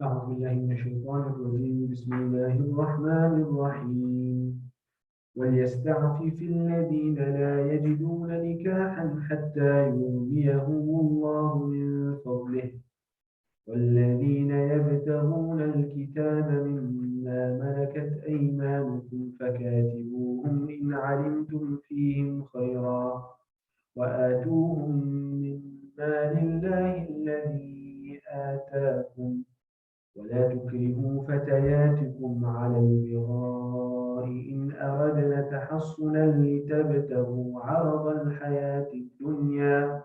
أعوذ بالله من الشيطان الرجيم بسم الله الرحمن الرحيم وليستعفف الذين لا يجدون نكاحا حتى يغنيهم الله من فضله والذين يبتغون الكتاب مما ملكت أيمانكم فكاتبوهم إن علمتم فيهم خيرا وآتوهم من مال الله الذي آتاكم ولا تكرهوا فتياتكم على البغاء إن أردنا تحصنا لتبتغوا عرض الحياة الدنيا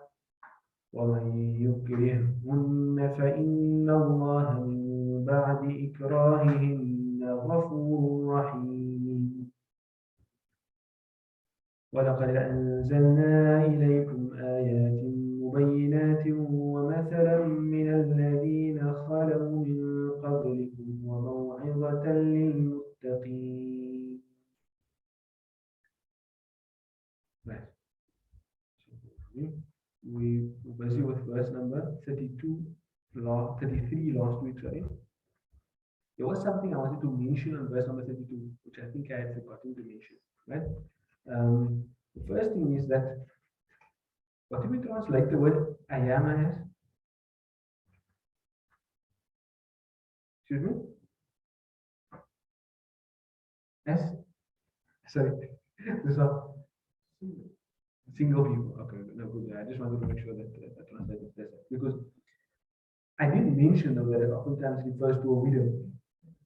ومن يكرههن فإن الله من بعد إكراههن غفور رحيم ولقد أنزلنا إليكم آيات مبينات ومثلا من الذين خلوا من قبلكم وموعظة للمتقين. We were busy with verse number 32, 33 last week, sorry. There was something I wanted to mention on verse number 32, which I think I had forgotten to mention, right? The first thing is that, what do we translate the word ayama as? Excuse me? As? Sorry, this was single view. Okay, no good. I just wanted to make sure that I translated this because I didn't mention the word oftentimes refers to a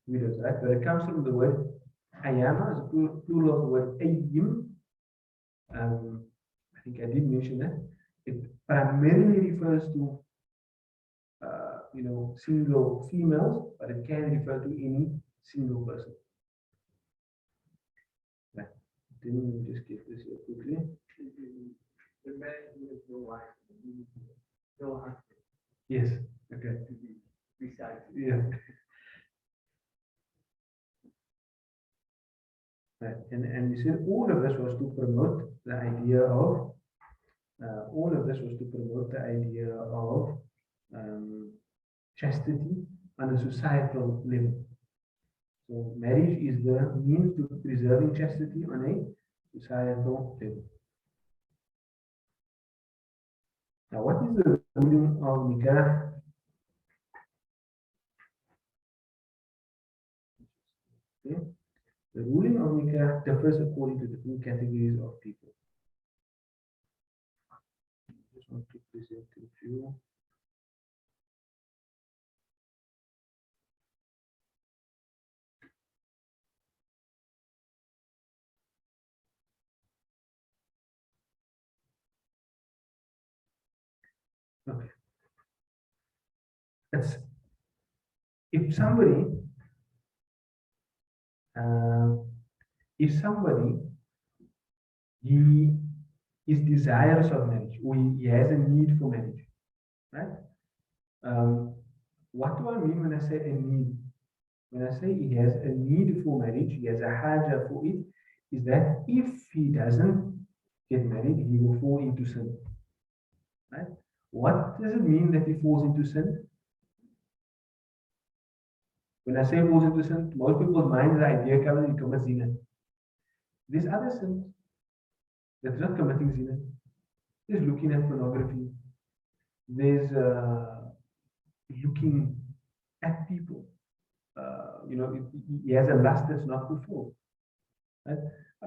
widows, right? But it comes from the word ayama, as a plural of the word ayyim. I think I did mention that. It primarily refers to single females, but it can refer to any single person. Right. Let me just get this here quickly. The man who has no wife, no husband. Yes. Okay. Besides. Yeah. Right. And we said all of this was to promote the idea of chastity on a societal level. So marriage is the means to preserving chastity on a societal level. Now, what is the ruling of nikah? Okay. The ruling of nikah differs according to different categories of people. I just want to present to you. Okay. That's if somebody he is desirous of marriage or he has a need for marriage, right? What do I mean when I say a need? When I say he has a need for marriage, he has a haja for it, is that if he doesn't get married, he will fall into sin. Right? What does it mean that he falls into sin? When I say falls into sin, most people's mind the idea comes he commits zina. There's other sins that's not committing zina. There's looking at pornography. There's looking at people. He has a lust that's not fulfilled. Right?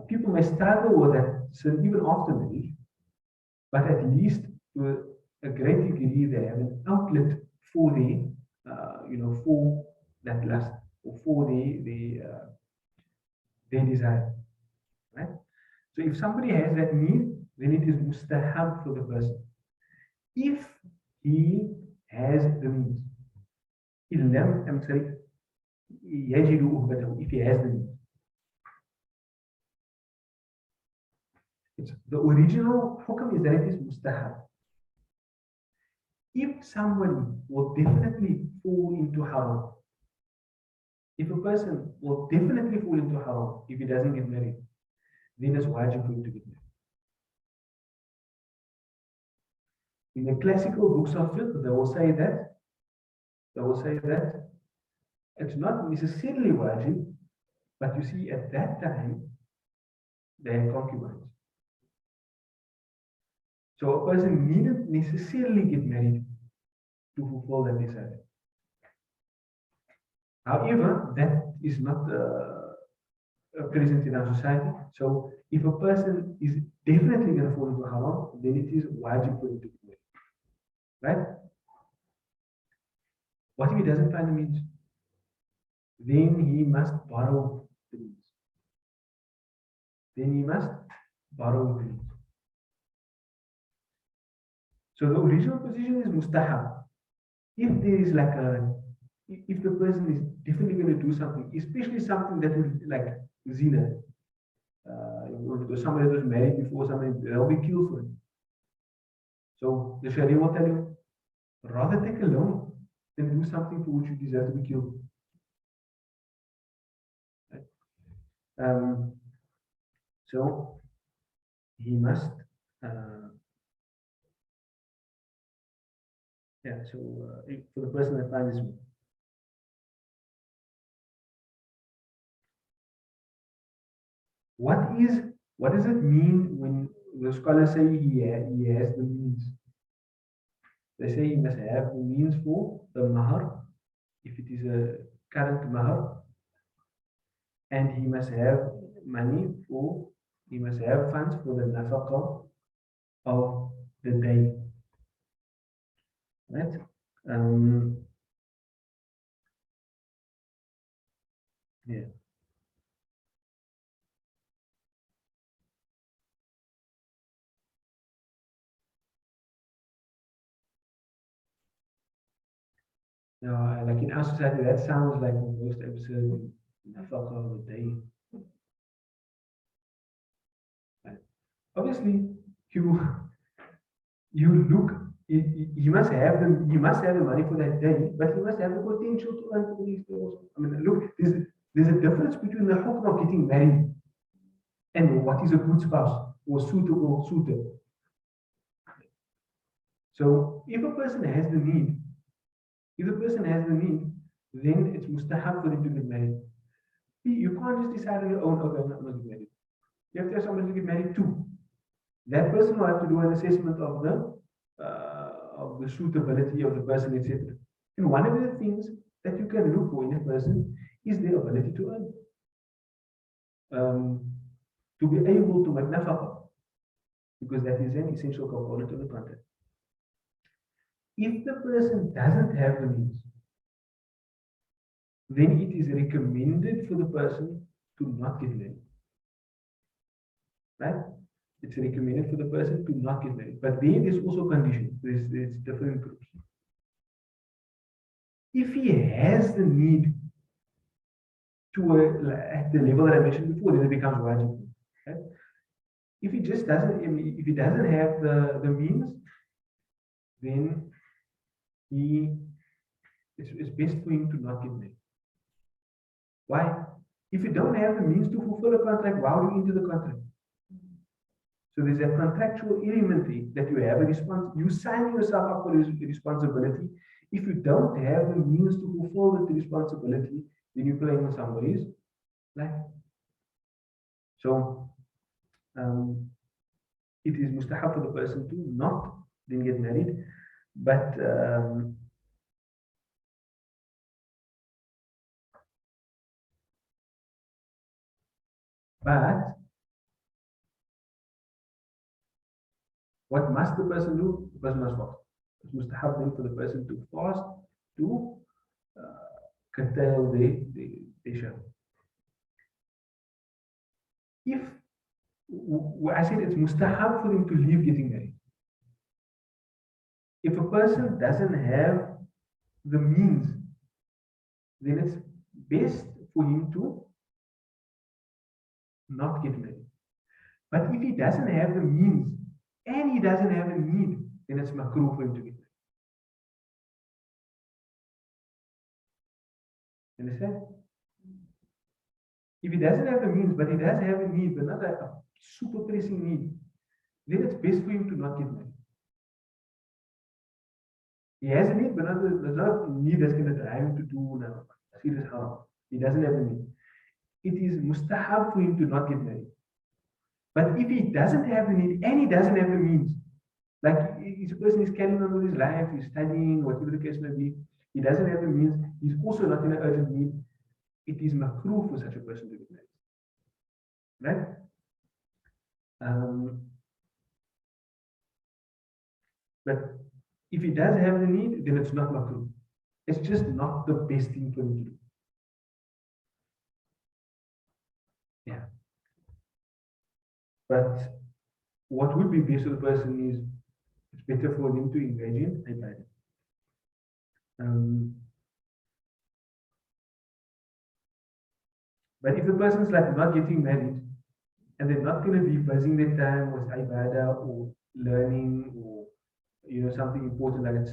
People may struggle with that sin even after marriage, but at least to a great degree they have an outlet for for that lust or for their desire. Right? So if somebody has that need, then it is mustahab for the person. If he has the means, if he has the means. The original hukam is that it is mustahab. If somebody will definitely fall into haram, if a person will definitely fall into haram if he doesn't get married, then it's wajib for him to get married. In the classical books of fiqh, they will say that It's not necessarily wajib, but you see at that time, they had concubines. So a person needn't necessarily get married to fulfill that desire. However, that is not present in our society. So if a person is definitely going to fall into haram, then it is wajib for him to get married. Right? What if he doesn't find the means? Then he must borrow the means. Then he must borrow the means. So the original position is mustahab. If there is like if the person is definitely going to do something, especially something that will like zina, somebody that was married before, somebody they'll be killed for it. So the Sharia will tell you, rather take a loan than do something for which you deserve to be killed. Right? So he must, yeah. So for the person that finds this. What does it mean when the scholars say he has the means? They say he must have the means for the mahar, if it is a current mahar, and he must have money for, he must have funds for the nafaqah of the day. Right? Yeah. Now, like in our society, that sounds like the most absurd nafaqah of the day. Right? Obviously, you look, he must have the money for that day, but he must have the potential to earn for these things. I mean, look, there's a difference between the hukm of getting married and what is a good spouse or suitor. So if a person has the need, then it's mustahab for him to get married. You can't just decide on your own, okay, I'm not going to get married. You have to have somebody to get married to. That person will have to do an assessment of the suitability of the person, etc. And one of the things that you can look for in a person is their ability to earn, to be able to make nafaqah, because that is an essential component of the contract. If the person doesn't have the means, then it is recommended for the person to not get married. Right? It's recommended for the person to not get married. But then there's also conditions. There's different groups. If he has the need to at the level that I mentioned before, then it becomes wajib. Right? If he just doesn't, if he doesn't have the means, then it's best for him to not get married. Why? If you don't have the means to fulfill a contract, why would you enter the contract? So there's a contractual element that you have a response. You sign yourself up for a responsibility. If you don't have the means to fulfill that responsibility, then you're playing with somebody's life. So it is mustahab for the person to not then get married, but what must the person do? The person must fast. It's mustahab then for the person to fast to curtail the shahwa. If I said it's mustahab for him to leave getting married. If a person doesn't have the means, then it's best for him to not get married. But if he doesn't have the means and he doesn't have a need, then it's makruh for him to get married. Understand? If he doesn't have the means, but he does have a need, but not a super pressing need, then it's best for him to not get married. He has a need, but there's not a need that's going to drive him to do now. Serious haram. He doesn't have the need. It is mustahab for him to not get married. But if he doesn't have the need and he doesn't have the means, like if a person is carrying on with his life, he's studying, whatever the case may be, he doesn't have the means, he's also not in an urgent need, it is makruh for such a person to get married. Right? But if he does have the need, then it's not makruh. It's just not the best thing for him to do. Yeah. But what would be best for the person is it's better for them to engage in ibadah. But if the person's like not getting married and they're not going to be buzzing their time with ibadah or learning or something important like it's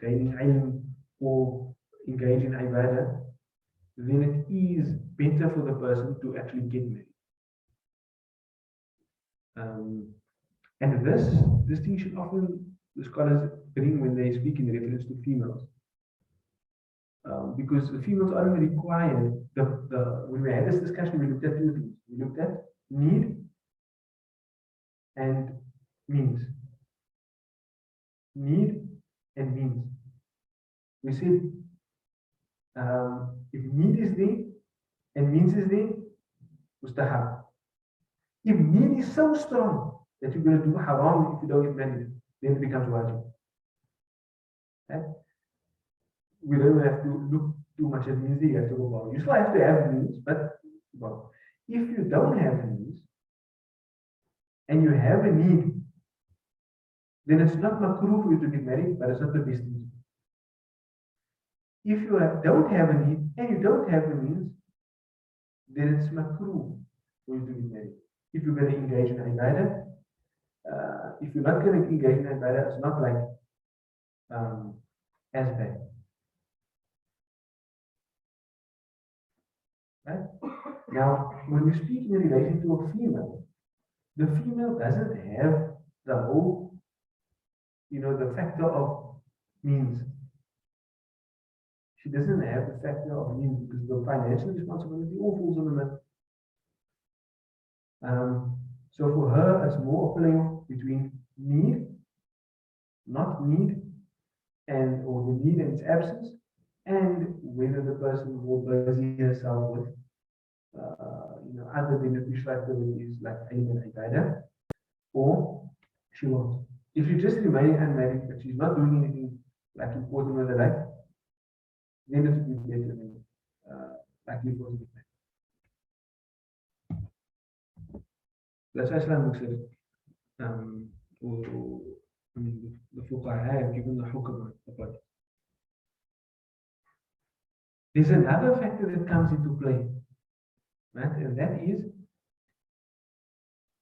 gaining ilm or engage in ibadah, then it is better for the person to actually get married. And this distinction often the scholars bring when they speak in reference to females. Because the females aren't required. When we had this discussion, we looked at two things. We looked at need and means. Need and means. We said if need is there and means is there, mustahab. If need is so strong that you're going to do haram if you don't get married, then it becomes wajib. Right? We don't have to look too much at means. You have to go about. You still have to have means, but well, if you don't have means and you have a need, then it's not makruh for you to get married, but it's not the best thing. If you don't have a need and you don't have the means, then it's makruh for you to get married. If you're going to engage in ibadah, if you're not going to engage in ibadah, it's not like as bad. Right? Now, when we speak in relation to a female, the female doesn't have the whole, the factor of means. She doesn't have the factor of means because the financial responsibility all falls on the man. So for her, it's more a play between need, not need, or the need and its absence, and whether the person will busy herself with other beneficial activities like ilm and ibadah, or she won't. If she just remains unmarried, but she's not doing anything like important with her life, then it would be better than likely for the man. That's why Islam looks at it. The fuqaha have given the hukam about it. There's another factor that comes into play, right? And that is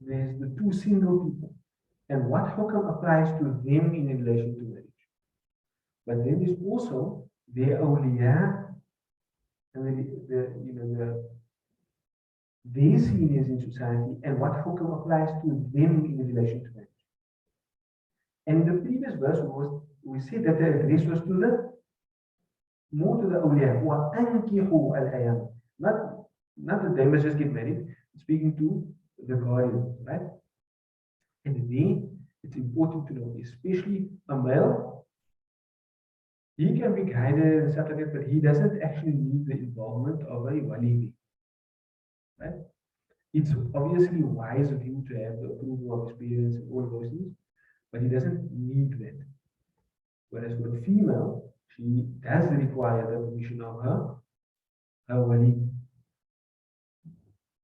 there's the two single people and what hukam applies to them in relation to marriage. But then there's also their awliya and their seniors in society and what hukam applies to them in relation to marriage. And in the previous verse, we said that the address was to more to the awliya, وَأَنْكِحُوا الْأَيَامِ. Not that they must just get married, speaking to the guardian, right? And then it's important to know, especially a male, he can be guided and stuff like that, but he doesn't actually need the involvement of a wali, right? It's obviously wise of him to have the approval of his parents and all of those things, but he doesn't need that. Whereas for a female, she does require the permission of her wali.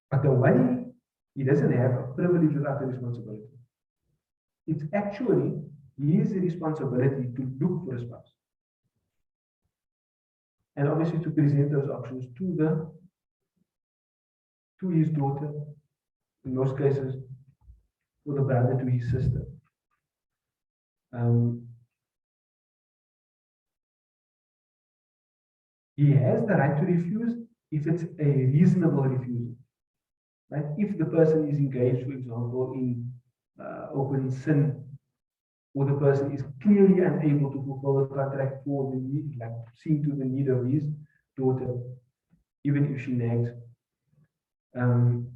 But the wali, he doesn't have a privilege without a responsibility. It's actually his responsibility to look for a spouse. And obviously to present those options to his daughter, in most cases, or the brother to his sister. He has the right to refuse if it's a reasonable refusal. Right? If the person is engaged, for example, in open sin, or the person is clearly unable to fulfill the contract for the need, like seeing to the need of his daughter, even if she nags. Um,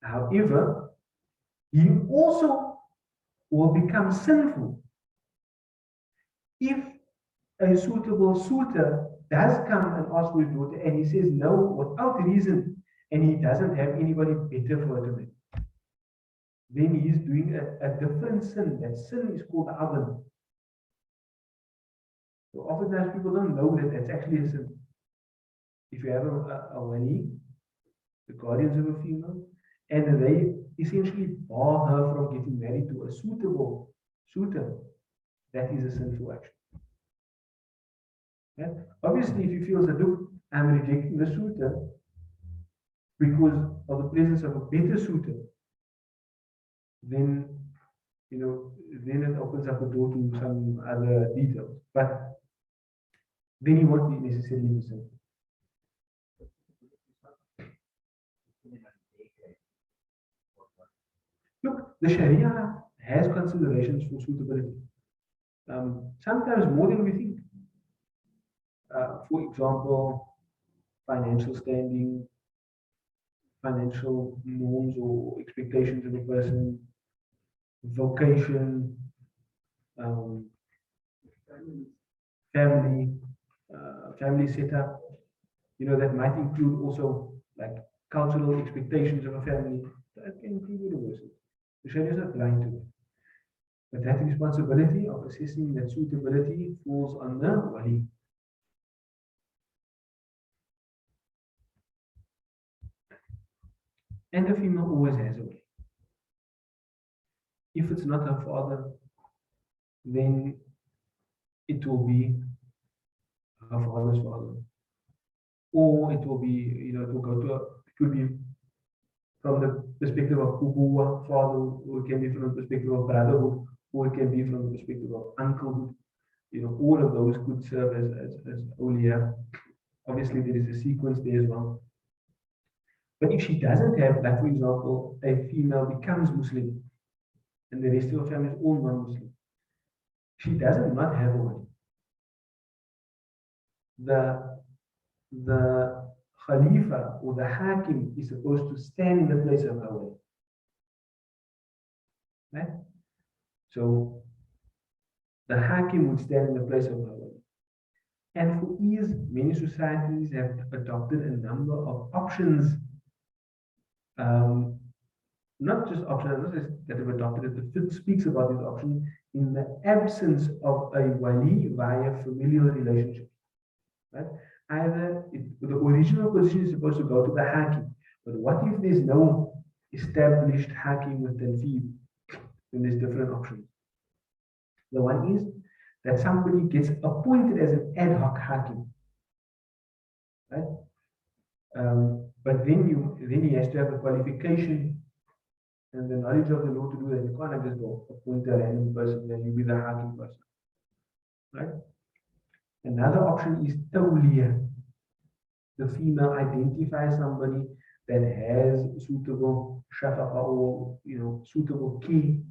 However, he also will become sinful if a suitable suitor does come and ask for his daughter and he says no without reason and he doesn't have anybody better for her to marry. Then he is doing a different sin. That sin is called oven. So oftentimes people don't know that that's actually a sin. If you have a wali, the guardians of a female, and they essentially bar her from getting married to a suitable suitor, that is a sinful action. Yeah? Obviously, if you feel that, look, I'm rejecting the suitor because of the presence of a better suitor, then then it opens up the door to some other details. But then he won't be necessarily the same. Look, the Sharia has considerations for suitability. Sometimes more than we think. For example, financial standing, financial norms or expectations of a person, vocation, um, family, family setup. That might include also like cultural expectations of a family. That can include universal. The Sharia is not blind to it. But that responsibility of assessing that suitability falls on the wali. And the female always has a wali. If it's not her father, then it will be her father's father. Or it will be, it will go to, it could be from the perspective of Ubuwa, father, or it can be from the perspective of brotherhood, or it can be from the perspective of unclehood. All of those could serve as awliya. Obviously, there is a sequence there as well. But if she doesn't have, like for example, a female becomes Muslim and the rest of her family is all non-Muslim, she doesn't not have a wali. The Khalifa or the Hakim is supposed to stand in the place of her wali. Right? So the Hakim would stand in the place of her wali. And for ease, many societies have adopted a number of options. Not just options that have adopted it, the fiqh speaks about these options in the absence of a wali via familial relationship. Right? Either the original position is supposed to go to the hakim, but what if there's no established hakim with tanfeed? Then there's different options. The one is that somebody gets appointed as an ad hoc hakim. Right? But then he has to have the qualification and the knowledge of the law to do that. You can't just go appoint a random person and you be the hakim person. Right? Another option is tawliya. The female identifies somebody that has suitable shafaqa or suitable key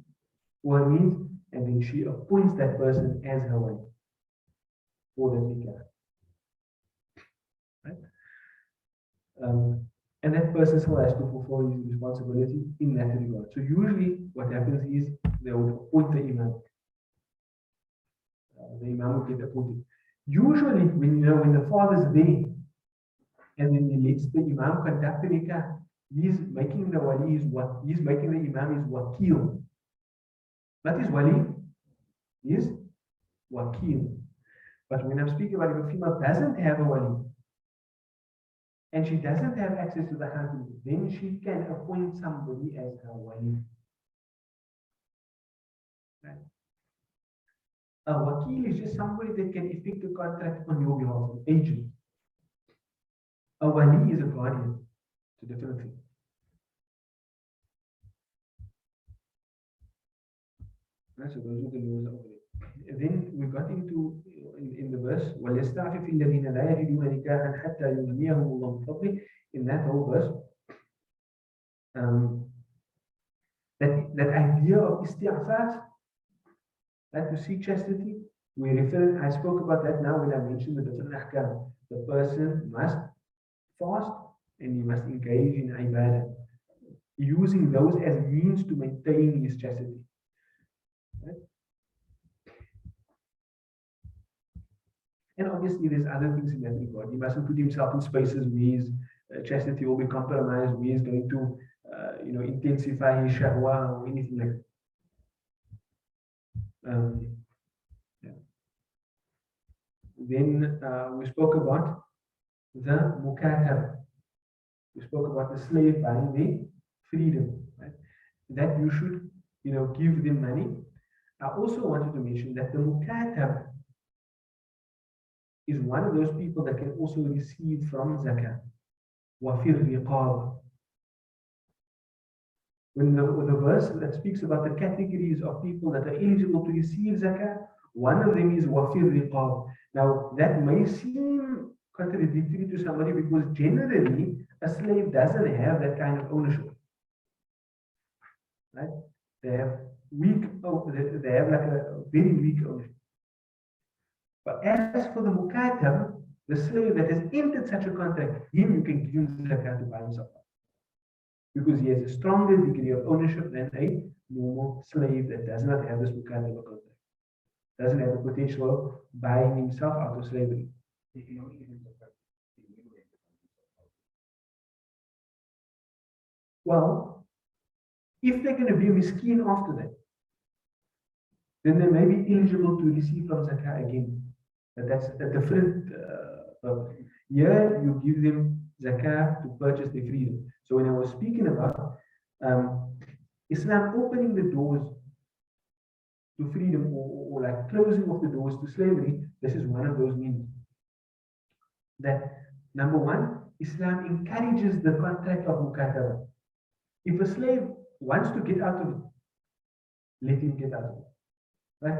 for her needs, and then she appoints that person as her wife for that nikah. Right? And that person still has to fulfill his responsibility in that regard. So usually what happens is they would appoint the imam. The imam would get appointed. Usually when the father's there and then he lets the imam conduct the nikah, he's making the wali he's making the imam is wakil. Not is wali, is wakil. But when I'm speaking about if a female doesn't have a wali, and she doesn't have access to the hakim, then she can appoint somebody as her wali. Right? A wakil is just somebody that can effect a contract on your behalf, an agent. A wali is a guardian. It's a different thing. Right? So those are the laws over there. Then we got into in the verse, وَلْيَسْتَعْفِفِ الَّذِينَ لَا يَجِدُونَ نِكَاحًا حَتَّى يُغْنِيَهُمُ اللَّهُ مِنْ فَضْلِهِ. In that whole verse, that idea of isti'afat, that to seek chastity, I spoke about that now when I mentioned the different ahkam. The person must fast and he must engage in ibadah, using those as means to maintain his chastity. Right? And obviously, there's other things in that regard. He mustn't put himself in spaces where his chastity will be compromised, where he's going to, intensify his shahwa or anything like that. Yeah. Then we spoke about the mukatab. We spoke about the slave buying the freedom, right? That you should, give them money. I also wanted to mention that the mukatab is one of those people that can also receive from zakah. وَفِي الرِّقَابِ. When the verse that speaks about the categories of people that are eligible to receive zakah, one of them is وَفِي الرِّقَابِ. Now, that may seem contradictory to somebody because generally a slave doesn't have that kind of ownership. Right? They have they have like a very weak ownership. But as for the mukatab, the slave that has entered such a contract, him you can give him zakat to buy himself up. Because he has a stronger degree of ownership than a normal slave that does not have this mukatab contract. Doesn't have the potential of buying himself out of slavery. Well, if they're going to be a miskin after that, then they may be eligible to receive from zakah again. But that's a different purpose. Here, you give them zakah to purchase their freedom. So when I was speaking about Islam opening the doors to freedom or like closing of the doors to slavery, this is one of those means. That number one, Islam encourages the contract of mukataba. If a slave wants to get out of it, let him get out of it. Right?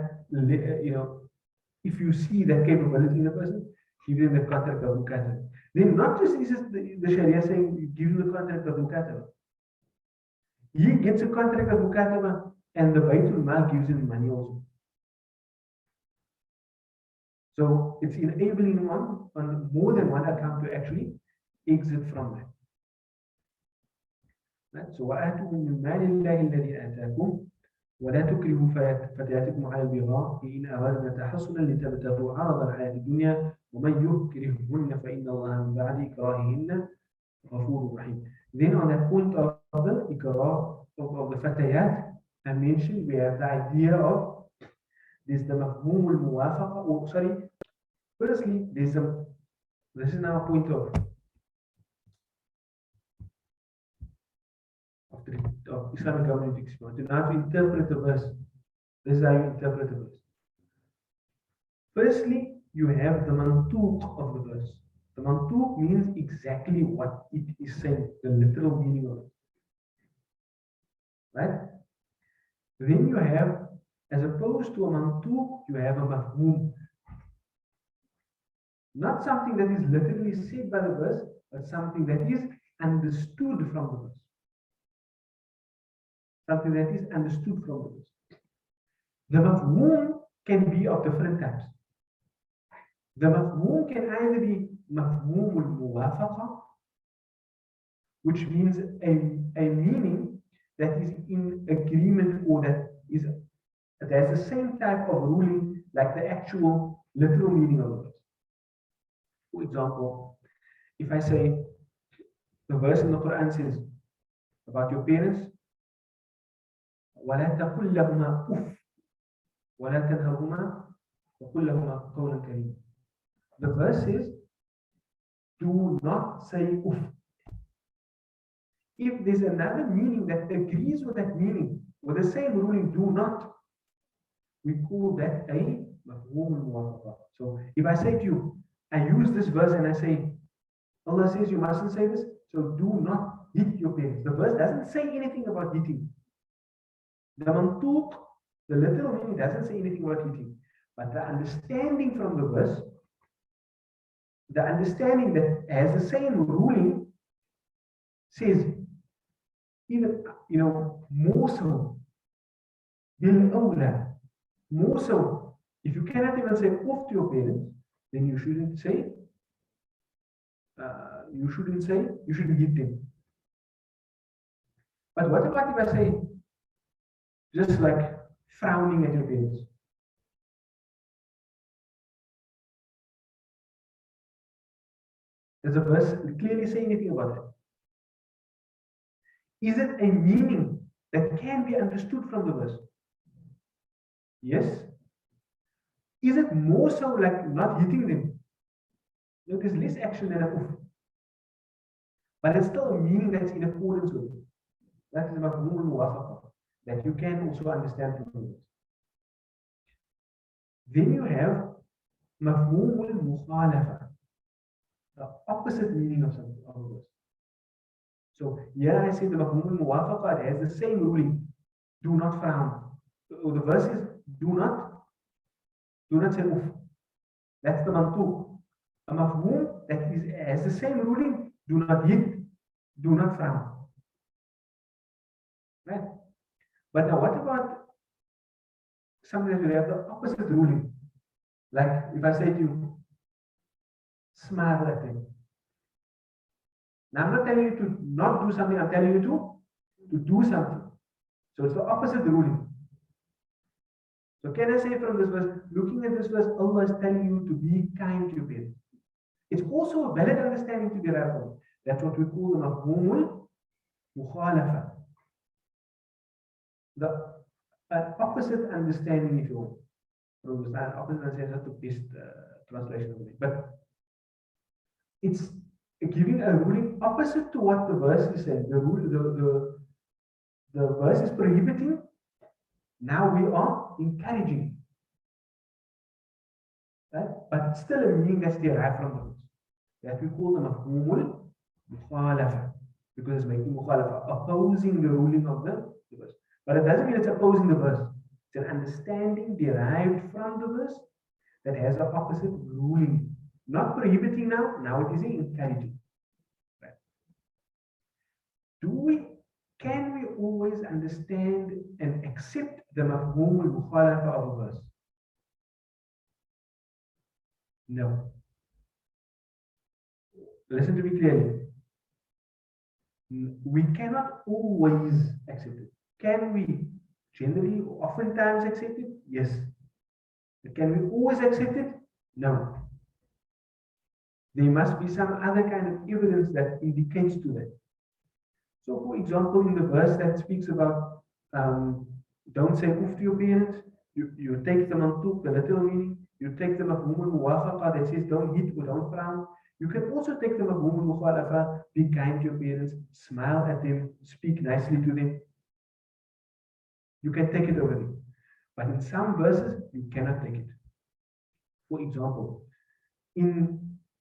If you see that capability in a person, give them the contract of mukataba. Then not just is the Sharia saying give him the contract of mukataba. He gets a contract of mukataba and the Baitul Mal gives him money also. So it's enabling him on more than one account to actually exit from that. Right? So وَآتُوا مِنْ مَالِ اللَّهِ الَّذِي آتَاكُمْ ولا تكرهوا فتياتكم على البغاء إن أردنا تحصنا لتبتغوا عرض الحياة الدنيا ومن يكرههن فإن الله من بعد إكراههن غفور رحيم. Then on that point of the ikrah of the fatayat, I mentioned we have the idea of this the mafhum al-muwafaqa, or sorry, firstly this is now a point of Islamic government experience. To now to interpret the verse. This is how you interpret the verse. Firstly, you have the mantuq of the verse. The mantuq means exactly what it is saying, the literal meaning of it. Right? Then you have, as opposed to a mantuq, you have a mafhum. Not something that is literally said by the verse, but something that is understood from the verse. Something that is understood from the verse. The mafhum can be of different types. The mafhum can either be mafhum al-muwafaqa, which means a meaning that is in agreement or that has the same type of ruling like the actual literal meaning of the verse. For example, if I say the verse in the Quran says about your parents, وَلَا تَقُلْ لَهُمَا أُفْ وَلَا تَنْهَرْهُمَا وَقُلْ لَهُمَا قَوْلًا كَرِيمًا. The verse says, do not say uf. If there's another meaning that agrees with that meaning, with the same ruling, do not, we call that a mafhum al-muwafaqa. So if I say to you, I use this verse and I say, Allah says you mustn't say this, so do not hit your parents. The verse doesn't say anything about hitting. The mantuq, the literal meaning doesn't say anything about hitting. But the understanding from the verse, the understanding that has the same ruling, says, even, more so, bil awla, more so If you cannot even say off to your parents, then you shouldn't say, you shouldn't hit them. But what about if I say, just like frowning at your parents? Does the verse clearly say anything about that? Is it a meaning that can be understood from the verse? Yes. Is it more so like not hitting them? No, there's less action than a oof. But it's still a meaning that's in accordance with it. That is mafhum muwafaqa, that you can also understand from the verse. Then you have mafhum mukhalafa, the opposite meaning of something of a verse. So here I say the mafhum muwafaqa has the same ruling. Do not frown. So the verse is do not say oof. That's the mantuq. A mafhum that has the same ruling. Do not hit. Do not frown. Right? But now what about something that will have the opposite ruling? Like if I say to you, smile at them. Now I'm not telling you to not do something, I'm telling you to do something. So it's the opposite ruling. So can I say from this verse, looking at this verse, Allah is telling you to be kind to your parents. It's also a valid understanding to derive from. That's what we call the mafhumul mukhalafa. The opposite understanding, if you want. From this opposite understanding is not the best translation of it. But it's giving a ruling opposite to what the verse is saying. The verse is prohibiting. Now we are encouraging. Right? But it's still a meaning that's derived from the verse. That we call the mafhumul mukhalafa. Because it's making mukhalafa, opposing the ruling of the verse. But it doesn't mean it's opposing the verse. It's an understanding derived from the verse that has an opposite ruling. Not prohibiting now it is encouraging. Right? Can we always understand and accept the mafhum al-mukhalafa of a verse? No. Listen to me clearly. We cannot always accept it. Can we generally, oftentimes accept it? Yes. But can we always accept it? No. There must be some other kind of evidence that indicates to that. So, for example, in the verse that speaks about don't say oof to your parents, you take the mantuq, the literal meaning, you take the mafhum al-muwafaqa that says don't hit or don't frown. You can also take the mafhum al-mukhalafa, be kind to your parents, smile at them, speak nicely to them. You can take it over there. But in some verses, you cannot take it. For example, in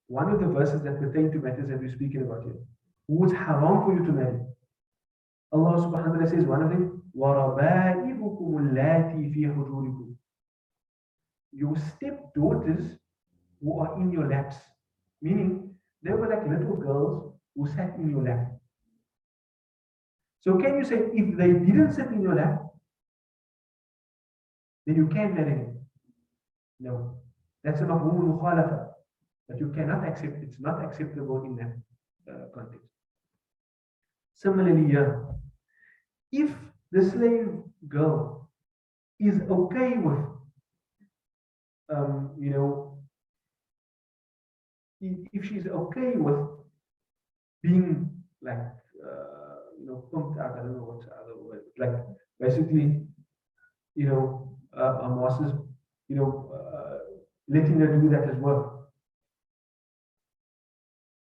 one of the verses that pertain to matters that we're speaking about here, who is haram for you to marry? Allah subhanahu wa ta'ala says, one of them, وَرَبَائِبُكُمُ اللَّاتِي فِي حُجُورِكُم. Your stepdaughters who are in your laps. Meaning, they were like little girls who sat in your lap. So can you say, if they didn't sit in your lap, then you can't marry them? No. That's a mafhum al-mukhalafa. But you cannot accept, it's not acceptable in that context. Similarly here, if the slave girl is okay with, if she's okay with being like, pumped out, I don't know what's the other word, like basically, our masters, letting her do that as well.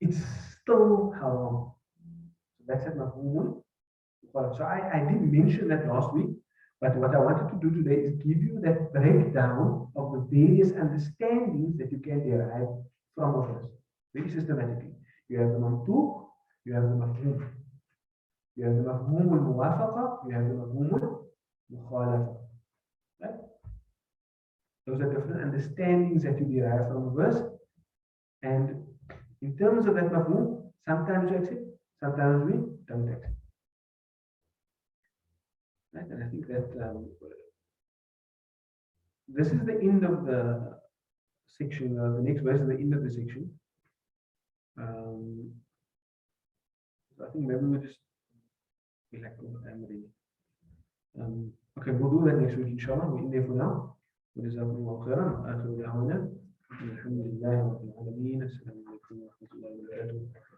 It's still haram. So that's at mafhumul. So I did mention that last week, but what I wanted to do today is give you that breakdown of the various understandings that you can derive from a verse, very systematically. You have the mantuq, you have the mafhum. You have the mafhum al-muwafaqa, you have the mafhum al-mukhalafa. Right? Those are different understandings that you derive from a verse. And in terms of that mafhum, sometimes we accept, sometimes we don't accept. Right? And I think that this is the end of the section. The next verse is the end of the section. So I think maybe we'll just be like, okay, we'll do that next week, inshallah. We're in there for now. وجزاكم الله خيرا. آخر دعوانا الحمد لله رب العالمين. السلام عليكم ورحمة الله وبركاته.